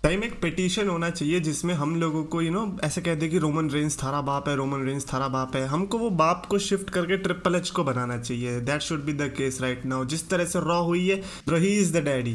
Time एक petition होना चाहिए जिसमें हम लोगों को ऐसे कह दे कि रोमन रेंस थारा बाप है, रोमन रेंस थारा बाप है। हमको वो बाप को शिफ्ट करके ट्रिपल एच को बनाना चाहिए। That should be the case right now. जिस तरह से रॉ हुई है, bro he is the daddy.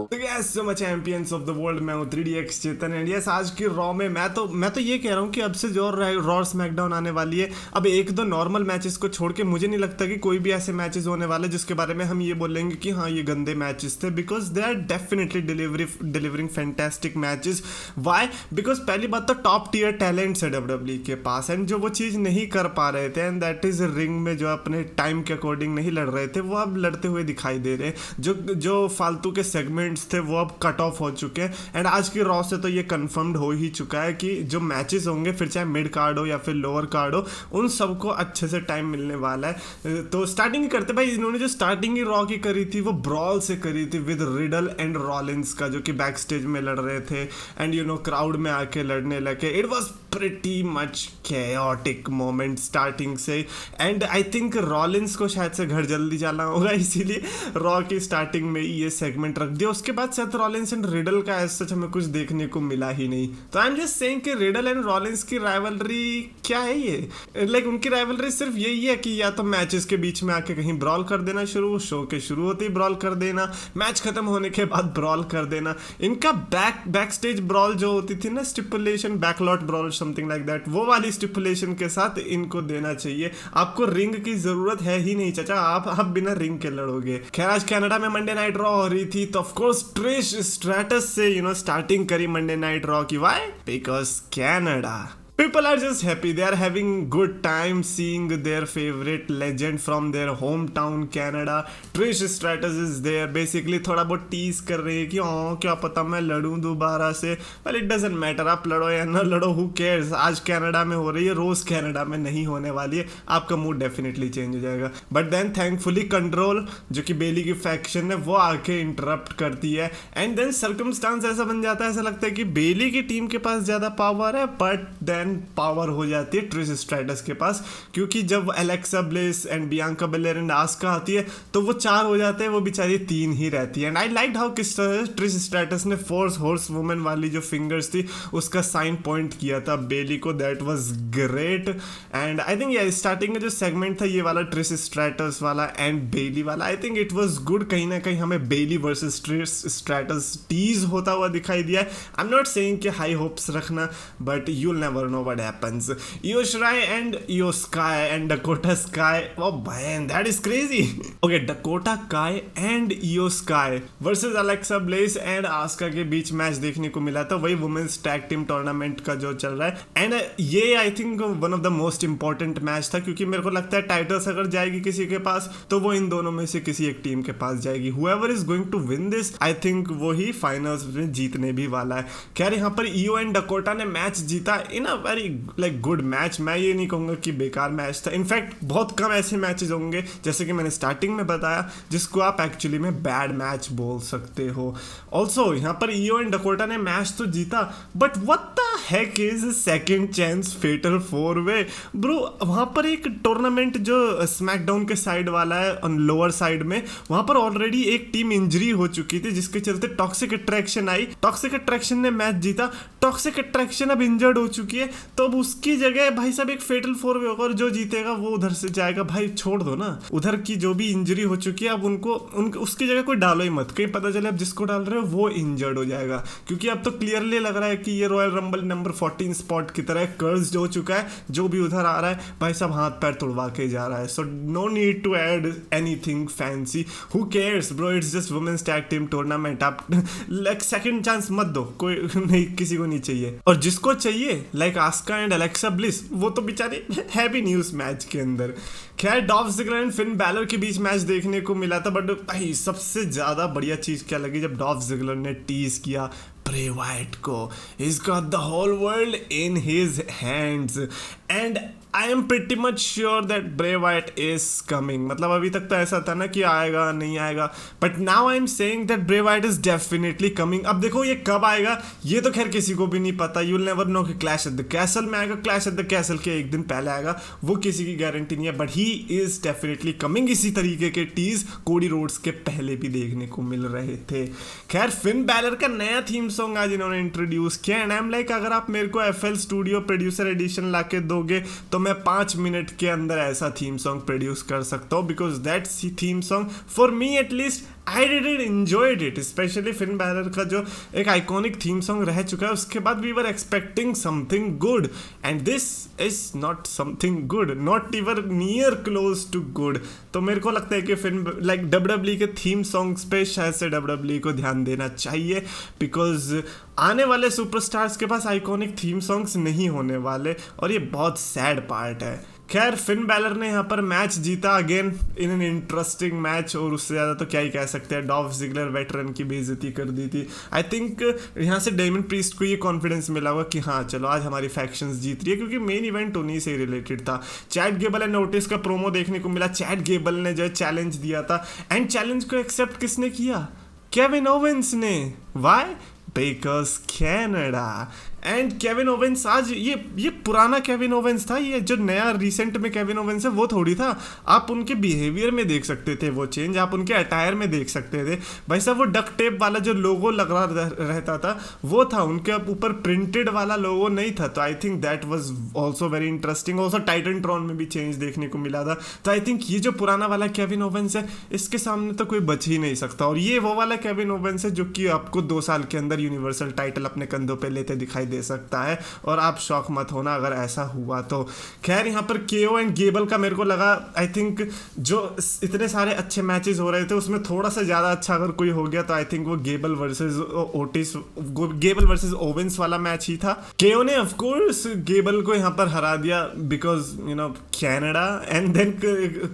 तो yes so much champions of the world, मैं हूँ 3DX चेतन एंड यस आज की रॉ में मैं तो ये कह रहा हूँ कि अब से जो रॉ स्मैकडाउन आने वाली है, अब एक दो नॉर्मल मैचेस को छोड़ के मुझे नहीं लगता कि कोई भी ऐसे मैचेस होने वाले जिसके बारे में हम ये बोलेंगे कि हाँ ये गंदे मैचेस थे, because they are definitely delivering fantastic matches. Why? Because पहली बात तो टॉप टियर टैलेंट्स है WWE के पास एंड जो वो चीज़ नहीं कर पा रहे थे एंड दैट इज रिंग में जो अपने टाइम के अकॉर्डिंग नहीं लड़ रहे थे वो अब लड़ते हुए दिखाई दे रहे हैं। जो फालतू के सेगमेंट्स थे वो अब कट ऑफ हो चुके हैं एंड आज की रॉ से तो ये कंफर्म्ड हो ही चुका है कि जो मैचेस होंगे फिर चाहे मिड कार्ड हो या फिर लोअर कार्ड हो, उन सबको अच्छे से टाइम मिलने वाला है। तो स्टार्टिंग करते भाई, इन्होंने जो स्टार्टिंग ही रॉ की करी थी वो ब्रॉल से करी थी विद रिडल एंड रॉलिंस का, जो कि बैक स्टेज में लड़ रहे थे एंड क्राउड में आके लड़ने लगे। It was pretty much chaotic moment starting से एंड आई थिंक रॉलिंस को शायद से घर जल्दी जाना होगा, इसीलिए रॉ की स्टार्टिंग में ये सेगमेंट रख दिया। उसके बाद सेथ रॉलिंस एंड रिडल का ऐसा हमें कुछ देखने को मिला ही नहीं। तो आई एम जस्ट सेइंग कि रिडल एंड रॉलिंस की राइवलरी क्या है ये, लाइक उनकी राइवलरी सिर्फ यही है कि या तो मैचेस के बीच में आके कहीं ब्रॉल कर देना शुरू, शो के शुरू होते ही ब्रॉल कर देना, मैच खत्म होने के बाद ब्रॉल कर देना। इनका बैक स्टेज ब्रॉल जो होती थी ना, stipulation backlot brawl something like that, वो वाली स्टिपुलेशन के साथ इनको देना चाहिए। आपको रिंग की जरूरत है ही नहीं चाचा, आप बिना रिंग के लड़ोगे। खैर आज कनाडा में मंडे नाइट रॉ हो रही थी तो ऑफ कोर्स ट्रिश स्ट्रैटस से स्टार्टिंग करी मंडे नाइट रॉ की। Why? Because Canada people are just happy, they are having good time seeing their favorite legend from their hometown Canada. Trish Stratus is there, basically थोड़ा बहुत tease कर रही है कि क्या पता मैं लड़ूं दोबारा से। well it doesn't matter, आप लड़ो या ना लड़ो, who cares। आज कनाडा में हो रही है, रोज कनाडा में नहीं होने वाली है, आपका मूड डेफिनेटली चेंज हो जाएगा। बट देन थैंकफुली कंट्रोल जो कि बेली की फैक्शन है वो आके इंटरप्ट करती है एंड देन सर्कमस्टांस ऐसा बन जाता है, ऐसा लगता है कि बेली की टीम के पास ज्यादा पावर है, बट देन पावर हो जाती है ट्रिश स्ट्रैटस के पास, क्योंकि जब Alexa bliss and Bianca बेलेर and Aska आती है तो वो 4 हो जाते हैं, वो बेचारी 3 ही रहती है। एंड आई लाइक हाउ किस तरह ट्रिश स्ट्रैटस ने फोर्स हॉर्स वुमेन वाली जो फिंगर्स थी उसका साइन पॉइंट किया था बेली को, that was great. And I think ये स्टार्टिंग में जो सेगमेंट था ये वाला ट्रिश स्ट्रैटस वाला एंड बेली वाला, I think it was good. कहीं ना कहीं हमें बेली वर्सेस ट्रिश स्ट्रैटस टीज होता हुआ दिखाई दिया है। आई एम नॉट सेइंग कि हाई होप्स रखना, but you'll never know what happens. Io Shirai and Io Sky and Dakota Sky. Oh man, that is crazy. Okay, Dakota Kai and Io Sky versus Alexa Bliss and Asuka के बीच match देखने को मिला था, वही women's tag team tournament का जो चल रहा है। एंड ये I think one of the most important match था, क्योंकि मेरे को लगता है टाइटल्स अगर जाएगी किसी के पास तो वो इन दोनों में से किसी एक टीम के पास जाएगी। Whoever is going to win this, I think वो ही फाइनल्स में जीतने भी वाला है। खैर यहाँ पर ईओ एंड डकोटा ने मैच जीता in a very like good match. मैं ये नहीं कहूँगा कि बेकार मैच था, इनफैक्ट बहुत कम ऐसे मैचेस होंगे जैसे कि मैंने स्टार्टिंग में बताया जिसको आप एक्चुअली में बैड मैच बोल सकते हो। ऑल्सो यहाँ पर ईओ एंड डकोटा ने मैच तो जीता, but what the heck is second chance fatal 4-वे ब्रो। वहाँ पर एक टूर्नामेंट जो स्मैकडाउन के साइड वाला है ऑन लोअर साइड में, वहाँ पर ऑलरेडी एक टीम इंजरी हो चुकी थी जिसके चलते टॉक्सिक अट्रैक्शन आई, टॉक्सिक अट्रैक्शन ने मैच जीता। टॉक्सिक अट्रैक्शन अब इंजर्ड हो चुकी है तो अब उसकी जगह भाई साहब एक फेटल 4-वे होगा और जो जीतेगा वो उधर से जाएगा। भाई छोड़ दो ना, उधर की जो भी इंजरी हो चुकी है अब उनको उसकी जगह कोई डालो ही मत, कहीं पता चले अब जिसको डाल रहे हो वो इंजर्ड हो जाएगा, क्योंकि अब तो क्लियरली लग रहा है कि ये रॉयल रंबल नंबर 14 स्पॉट की तरह कर्ज हो चुका है। जो भी उधर आ रहा है भाई साहब हाथ पैर तुड़वा के जा रहा है। So no need to add anything fancy, who cares bro, it's just women's tag team tournament. आप लाइक सेकंड चांस मत दो, कोई नहीं, किसी को नहीं चाहिए। और जिसको चाहिए like Asuka and Alexa Bliss, वो तो बेचारे है भी नहीं उस मैच के अंदर। खैर Dolph Ziggler and Finn Balor के बीच मैच देखने को मिला था, बट भाई सबसे ज़्यादा बढ़िया चीज़ क्या लगी जब डॉल्फ ज़िगलर ने टीज किया ब्रे वाइट को. He's got the whole world in his hands and I am pretty much sure that Bray Wyatt is coming. मतलब अभी तक तो ऐसा था ना कि आएगा नहीं आएगा, but now I am saying that Bray Wyatt is definitely coming. अब देखो ये कब आएगा ये तो खैर किसी को भी नहीं पता. यू विल नेवर नो कि क्लैश एट द कैसल में आएगा, क्लैश एट द कैसल के एक दिन पहले आएगा, वो किसी की गारंटी नहीं है, but he is definitely coming. इसी तरीके के टीज कोडी रोड्स के पहले भी देखने को मिल रहे थे. खैर फिन बैलर का नया थीम सॉन्ग आज इन्होंने इंट्रोड्यूस किया एंड आई एम लाइक अगर आप मेरे को FL स्टूडियो प्रोड्यूसर एडिशन ला के दोगे तो मैं 5 मिनट के अंदर ऐसा थीम सॉन्ग प्रोड्यूस कर सकता हूँ. Because that theme song for me at least I did enjoyed it. Specially Finn Balor का जो एक आइकॉनिक थीम सॉन्ग रह चुका है उसके बाद we were expecting something good and this is not something good, not even near close to good. तो मेरे को लगता है कि फिन लाइक WWE के थीम सॉन्ग्स पे शायद से WWE को ध्यान देना चाहिए. बिकॉज आने वाले सुपरस्टार्स के पास आइकॉनिक थीम सॉन्ग्स नहीं होने वाले और ये बहुत सैड पार्ट है. खैर फिन बैलर ने यहाँ पर मैच जीता again in an interesting match, और उससे ज़्यादा तो क्या ही कह सकते हैं. डॉल्फ जिगलर वेटरन की बेइज्जती कर दी थी. आई थिंक यहाँ से डेमन प्रीस्ट को ये कॉन्फिडेंस मिला होगा कि हाँ चलो आज हमारी फैक्शंस जीत रही है, क्योंकि मेन इवेंट उन्हीं से रिलेटेड था. चैट गेबल एंड ओटिस का प्रोमो देखने को मिला. चैट गेबल ने जो है चैलेंज दिया था एंड चैलेंज को एक्सेप्ट किसने किया? केविन ओवेंस ने. Why? Because Canada. And Kevin Owens आज ये पुराना केविन ओवेंस था, ये जो नया रिसेंट में केविन ओवेंस है वो थोड़ी था. आप उनके बिहेवियर में देख सकते थे वो चेंज, आप उनके अटायर में देख सकते थे. भाई साहब वो डक टेप वाला जो लोगो लग रहा रहता था वो था, उनके ऊपर प्रिंटेड वाला लोगो नहीं था. तो I think that was also very interesting. Also Titan Tron में भी चेंज देखने को मिला था. तो आई थिंक ये जो पुराना वाला केविन ओवेंस है इसके सामने तो कोई बच ही नहीं सकता. और ये वो वाला केविन ओवेंस है जो कि आपको 2 साल के अंदर यूनिवर्सल टाइटल अपने कंधों पे लेते दिखाई दे सकता है, और आप शॉक मत होना अगर ऐसा हुआ तो. खैर यहाँ पर केओ एंड गेबल का मेरे को लगा आई थिंक जो इतने सारे अच्छे मैचेस हो रहे थे उसमें थोड़ा सा ज़्यादा अच्छा अगर कोई हो गया तो आई थिंक वो Gable versus Otis, Gable versus Owens वाला मैच ही था. केओ ने ऑफ कोर्स गेबल को यहाँ पर हरा दिया because you know Canada. And then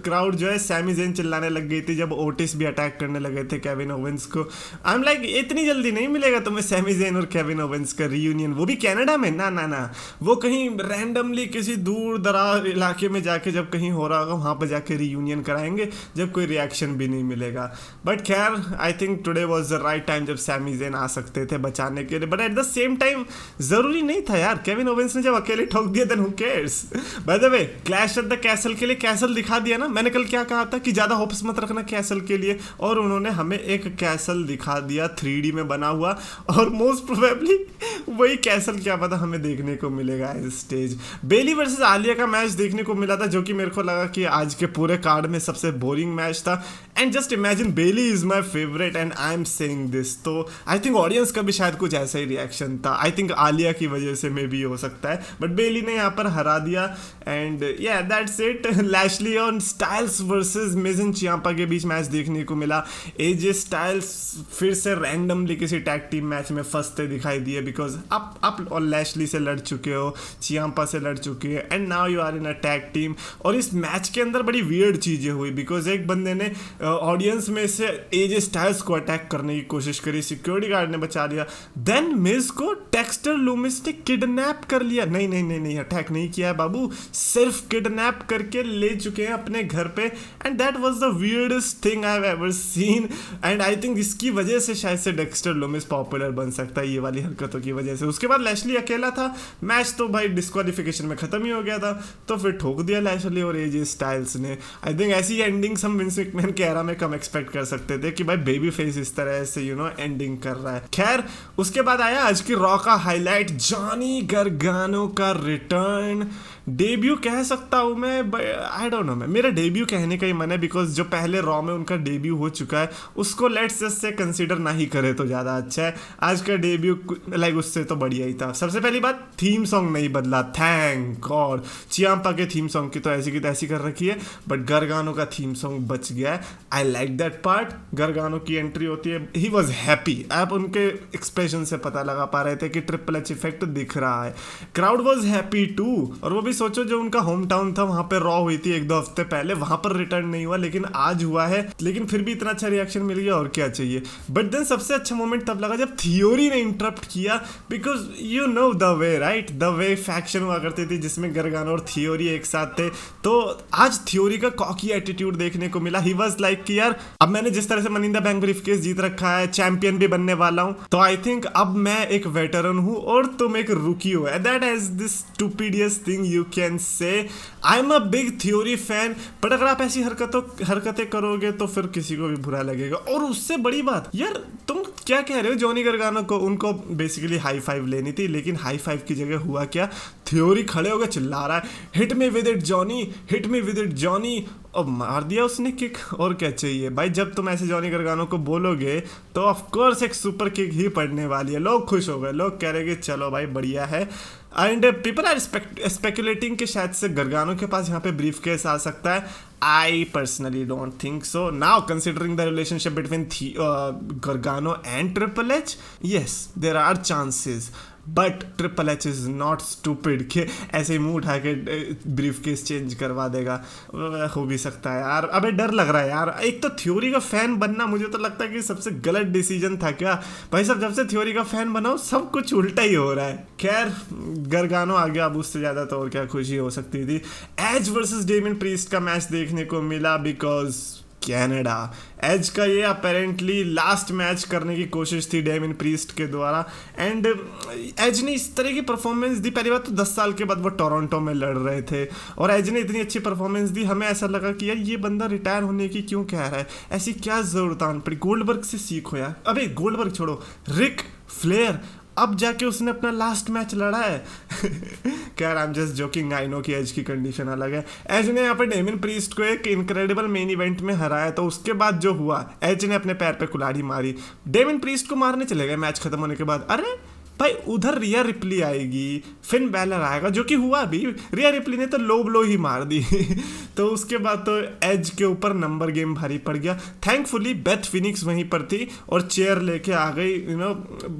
crowd जो है सैमी ज़ेन चिल्लाने लग गई थी जब ओटिस भी अटैक करने लगे थे केविन ओवेंस को. आई एम लाइक इतनी जल्दी नहीं मिलेगा तुम्हें सैमी ज़ेन और केविन ओवेंस का रियूनियन, वो भी कैनेडा में. ना ना ना, वो कहीं रैंडमली किसी दूर दराज इलाके में जाके जब कहीं हो रहा होगा वहाँ पर जाके रियूनियन कराएंगे जब कोई रिएक्शन भी नहीं मिलेगा. बट खैर I think today was the right time जब सैमी ज़ेन आ सकते थे बचाने के लिए. But at the same time ज़रूरी नहीं था यार. केविन ओवेंस ने जब अकेले ठोक दिया then who cares. By the way Clash at the Castle के लिए कैसल दिखा दिया ना. मैंने कल क्या कहा था कि ज़्यादा होप्स मत रखना कैसल के लिए, और उन्होंने हमें एक कैसल दिखा दिया 3D में बना हुआ, और मोस्ट प्रोबेबली वही कैसल क्या पता हमें देखने को मिलेगा इस स्टेज. बेली वर्सेस आलिया का मैच देखने को मिला था जो कि मेरे को लगा कि आज के पूरे कार्ड में सबसे बोरिंग मैच था. And just imagine belly is my favourite and I am saying this. तो आई थिंक ऑडियंस का भी शायद कुछ ऐसा ही रिएक्शन था. आई थिंक आलिया की वजह से मे भी हो सकता है, बट बेली ने यहाँ पर हरा दिया. एंड या दैट्स इट. लैशली और स्टाइल्स वर्सेस मिज़न चियाम्पा के बीच मैच देखने को मिला. एजे स्टाइल्स फिर से रैंडमली किसी टैग टीम मैच में फंसते दिखाई दिए बिकॉज आप और लैशली से लड़ चुके हो, चियाम्पा से लड़ चुके हैं, and now you are in a tag team. और इस मैच के अंदर बड़ी वियर्ड चीज़ें हुई बिकॉज एक बंदे ने ऑडियंस में से एजे स्टाइल्स को अटैक करने की कोशिश करी, सिक्योरिटी गार्ड ने बचा लिया. देन मिज को डेक्स्टर लूमिस ने किडनैप कर लिया. नहीं नहीं नहीं नहीं, अटैक नहीं किया है बाबू, सिर्फ किडनैप करके ले चुके हैं अपने घर पे. And that was the weirdest thing I have ever seen. And I think इसकी वजह से शायद से डेक्स्टर लूमिस पॉपुलर बन सकता है, ये वाली हरकतों की वजह से. उसके बाद लैशली अकेला था, मैच तो भाई डिस्क्वालिफिकेशन में खत्म ही हो गया था, तो फिर ठोक दिया लैशली और एजे स्टाइल्स ने. आई थिंक ऐसी एंडिंग्स हम विंस मैकमैन के एरा में कम एक्सपेक्ट कर सकते थे कि भाई बेबी फेस इस तरह से यू नो एंडिंग कर रहा है. खैर उसके बाद आया आज की रॉ का हाईलाइट, जॉनी गार्गानो का रिटर्न. डेब्यू कह सकता हूँ मैं, आई डोंट नो, मेरा डेब्यू कहने का ही मन है बिकॉज जो पहले रॉ में उनका डेब्यू हो चुका है उसको लेट्स जस्ट से कंसीडर ना ही करे तो ज़्यादा अच्छा है. आज का डेब्यू लाइक उससे तो बढ़िया ही था. सबसे पहली बात, थीम सॉन्ग नहीं बदला, थैंक गॉड. चियाम्पा के थीम सॉन्ग की तो ऐसी की तैसी कर रखी है, बट गार्गानो का थीम सॉन्ग बच गया है. I like that part. Gargano की एंट्री होती है, ही वॉज हैप्पी. आप उनके एक्सप्रेशन से पता लगा पा रहे थे कि ट्रिपल एच इफेक्ट दिख रहा है. क्राउड वॉज हैप्पी टू, और वो भी सोचो जो उनका होम टाउन था वहां पे रॉ हुई थी 1-2 हफ्ते पहले, वहां पर रिटर्न नहीं हुआ, लेकिन आज हुआ है, लेकिन फिर भी इतना अच्छा रिएक्शन मिल गया, और क्या चाहिए। बट देन सबसे अच्छा मोमेंट तब लगा जब थियोरी ने इंटरप्ट किया, because you know the way right, the way faction हुआ करती थी जिसमें गरगानो और थियोरी एक साथ थे। तो आज थियोरी का कॉकी एटीट्यूड देखने को मिला। ही वाज लाइक कि यार अब मैंने जिस तरह से money in the bank briefcase जीत रखा है, चैंपियन भी बनने वाला हूं, तो आई थिंक अब मैं एक वेटरन हूं और तुम एक रुकी हो। That is this stupidiest thing you can say. I am a big theory fan, but अगर आप ऐसी हरकतें करोगे तो फिर किसी को भी बुरा लगेगा। और उससे बड़ी बात यार, तुम क्या कह रहे हो जॉनी गरगानो को, उनको बेसिकली हाई फाइव लेनी थी, लेकिन हाई फाइव की जगह हुआ क्या, थियोरी खड़े होकर चिल्ला रहा है hit me with it Johnny, hit me with it Johnny, और मार दिया उसने किक। और क्या चाहिए भाई, जब तुम ऐसे जॉनी गरगानो को बोलोगे तो ऑफ कोर्स एक सुपर किक ही पड़ने वाली है। लोग खुश हो गए, लोग कह रहे कि चलो भाई बढ़िया है। एंड पीपल आर स्पेकुलेटिंग कि शायद से गरगानो के पास यहाँ पे ब्रीफ केस आ सकता है। I personally don't think so now, considering the relationship between Gargano and triple H, yes there are chances, but triple H is not stupid कि ऐसे ही मुंह उठा के ब्रीफ केस चेंज करवा देगा। हो भी सकता है यार, अबे डर लग रहा है यार। एक तो थ्योरी का फैन बनना मुझे तो लगता है कि सबसे गलत डिसीजन था क्या भाई साहब, जब से थ्योरी का फैन बनाओ सब कुछ उल्टा ही हो रहा है। खैर गरगानो आ गया, अब उससे ज़्यादा तो और क्या खुशी हो सकती थी। एज वर्सेस डेमियन प्रीस्ट का मैच देखने को मिला, बिकॉज कनाडा एज का ये अपेरेंटली लास्ट मैच करने की कोशिश थी डेमियन प्रीस्ट के द्वारा, एंड एज ने इस तरह की परफॉर्मेंस दी। पहली बात तो 10 साल के बाद वो टोरंटो में लड़ रहे थे और एज ने इतनी अच्छी परफॉर्मेंस दी, हमें ऐसा लगा कि यार ये बंदा रिटायर होने की क्यों कह रहा है, ऐसी क्या जरूरत आन पड़ी। गोल्डबर्ग से सीखो यार, अबे गोल्डबर्ग छोड़ो, रिक फ्लेयर अब जाके उसने अपना लास्ट मैच लड़ा है। क्या I am just joking, I know कि एज की कंडीशन अलग है। एज ने यहाँ पे डेमियन प्रीस्ट को एक इनक्रेडिबल मेन इवेंट में हराया, तो उसके बाद जो हुआ, एज ने अपने पैर पे कुल्हाड़ी मारी, डेमियन प्रीस्ट को मारने चले गए मैच खत्म होने के बाद। अरे भाई उधर रिया रिप्ली आएगी, फिन बैलर आएगा, जो कि हुआ भी, रिया रिप्ली ने तो लो ब्लो ही मार दी। तो उसके बाद तो एज के ऊपर नंबर गेम भारी पड़ गया। थैंकफुली बेथ फिनिक्स वहीं पर थी और चेयर लेके आ गई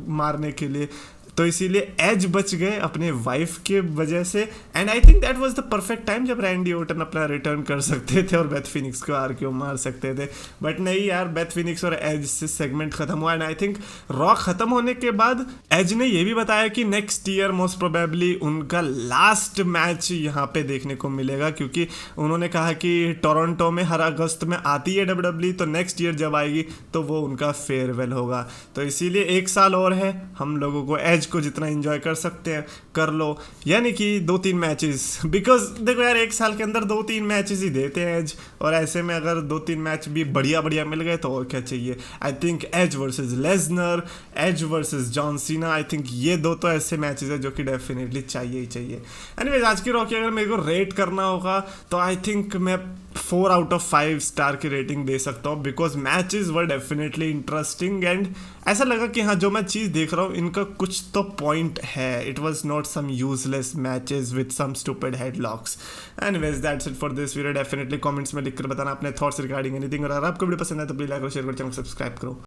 मारने के लिए, तो इसीलिए एज बच गए अपने वाइफ के वजह से। And I think that was the perfect time जब रैंडी ओर्टन अपना रिटर्न कर सकते थे और बेथ फिनिक्स को आरक्यू मार सकते थे, बट नहीं यार, बेथ फिनिक्स और एज से सेगमेंट खत्म हुआ। एंड आई थिंक रॉ खत्म होने के बाद एज ने ये भी बताया कि नेक्स्ट ईयर मोस्ट प्रोबेबली उनका लास्ट मैच यहाँ पे देखने को मिलेगा, क्योंकि उन्होंने कहा कि टोरंटो में हर अगस्त में आती है डब्ल्यूडब्ल्यूई, तो नेक्स्ट ईयर जब आएगी तो वो उनका फेयरवेल होगा। तो इसीलिए 1 साल और है, हम लोगों को एज को जितना एंजॉय कर सकते हैं कर लो, यानी कि 2-3 मैचेस, बिकॉज देखो यार 1 साल के अंदर 2-3 मैचेस ही देते हैं एज, और ऐसे में अगर 2-3 मैच भी बढ़िया बढ़िया मिल गए तो और क्या चाहिए। I think Edge versus Lesnar, Edge versus John Cena, I think ये 2 तो ऐसे मैचेस है जो कि डेफिनेटली चाहिए ही चाहिए। एनीवेज आज की रॉ की अगर मेरे को रेट करना होगा तो आई थिंक मैं 4 आउट ऑफ 5 स्टार की रेटिंग दे सकता हूँ, because matches were definitely interesting and ऐसा लगा कि हाँ जो मैं चीज़ देख रहा हूँ इनका कुछ तो पॉइंट है। It was not some useless matches with some stupid headlocks. Anyways that's it for this video. Definitely comments में लिखकर बताना अपने थॉट्स रिगार्डिंग एनीथिंग, और अगर आपको वीडियो पसंद है तो प्लीज लाइक और शेयर करो, चैनल सब्सक्राइब करो।